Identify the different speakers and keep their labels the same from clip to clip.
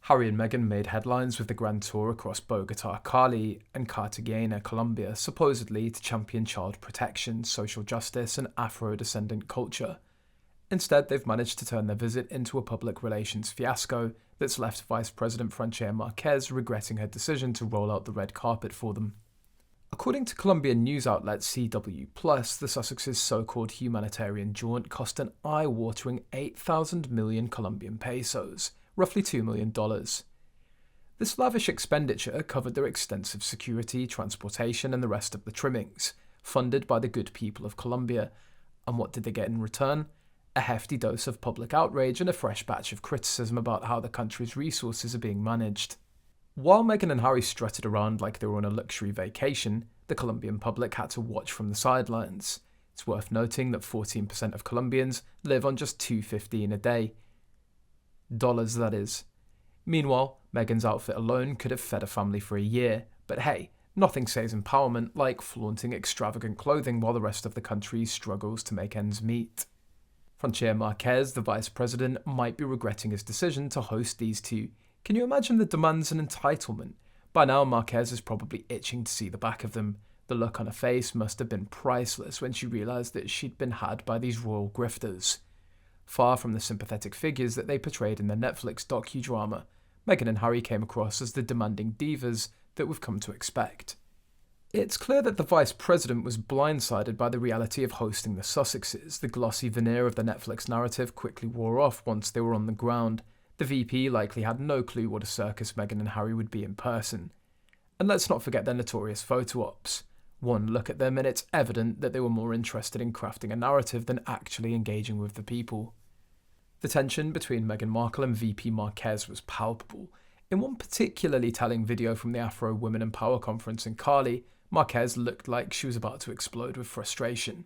Speaker 1: Harry and Meghan made headlines with the grand tour across Bogotá, Cali, and Cartagena, Colombia, supposedly to champion child protection, social justice, and Afro-descendant culture. Instead, they've managed to turn their visit into a public relations fiasco that's left Vice President Francia Márquez regretting her decision to roll out the red carpet for them. According to Colombian news outlet CW+, the Sussexes' so-called humanitarian jaunt cost an eye-watering 8,000 million Colombian pesos, roughly $2 million. This lavish expenditure covered their extensive security, transportation, and the rest of the trimmings, funded by the good people of Colombia. And what did they get in return? A hefty dose of public outrage and a fresh batch of criticism about how the country's resources are being managed. While Meghan and Harry strutted around like they were on a luxury vacation, the Colombian public had to watch from the sidelines. It's worth noting that 14% of Colombians live on just $2.15 a day. Dollars, that is. Meanwhile, Meghan's outfit alone could have fed a family for a year, but hey, nothing says empowerment like flaunting extravagant clothing while the rest of the country struggles to make ends meet. Francia Márquez, the vice president, might be regretting his decision to host these two. Can you imagine the demands and entitlement? By now, Márquez is probably itching to see the back of them. The look on her face must have been priceless when she realised that she'd been had by these royal grifters. Far from the sympathetic figures that they portrayed in the Netflix docudrama, Meghan and Harry came across as the demanding divas that we've come to expect. It's clear that the Vice President was blindsided by the reality of hosting the Sussexes. The glossy veneer of the Netflix narrative quickly wore off once they were on the ground. The VP likely had no clue what a circus Meghan and Harry would be in person. And let's not forget their notorious photo ops. One look at them and it's evident that they were more interested in crafting a narrative than actually engaging with the people. The tension between Meghan Markle and VP Márquez was palpable. In one particularly telling video from the Afro Women in Power conference in Cali, Márquez looked like she was about to explode with frustration.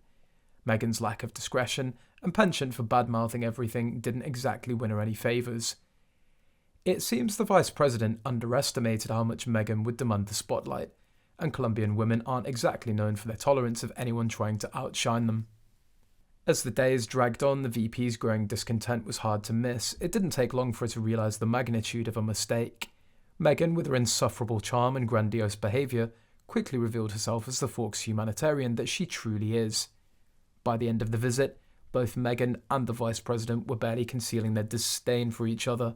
Speaker 1: Meghan's lack of discretion and penchant for bad-mouthing everything didn't exactly win her any favours. It seems the Vice President underestimated how much Meghan would demand the spotlight, and Colombian women aren't exactly known for their tolerance of anyone trying to outshine them. As the days dragged on, the VP's growing discontent was hard to miss. It didn't take long for her to realise the magnitude of a mistake. Meghan, with her insufferable charm and grandiose behaviour, quickly revealed herself as the Forks humanitarian that she truly is. By the end of the visit, both Meghan and the Vice President were barely concealing their disdain for each other.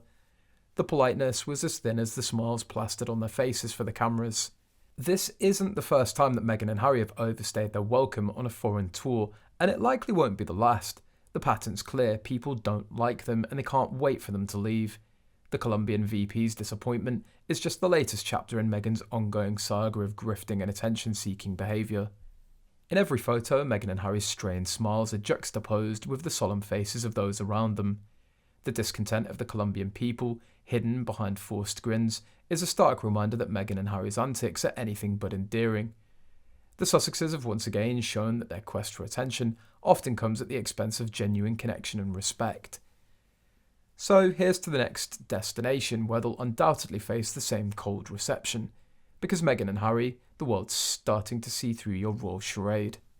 Speaker 1: The politeness was as thin as the smiles plastered on their faces for the cameras. This isn't the first time that Meghan and Harry have overstayed their welcome on a foreign tour, and it likely won't be the last. The pattern's clear, people don't like them and they can't wait for them to leave. The Colombian VP's disappointment is just the latest chapter in Meghan's ongoing saga of grifting and attention-seeking behaviour. In every photo, Meghan and Harry's strained smiles are juxtaposed with the solemn faces of those around them. The discontent of the Colombian people, hidden behind forced grins, is a stark reminder that Meghan and Harry's antics are anything but endearing. The Sussexes have once again shown that their quest for attention often comes at the expense of genuine connection and respect. So here's to the next destination where they'll undoubtedly face the same cold reception. Because Meghan and Harry, the world's starting to see through your royal charade.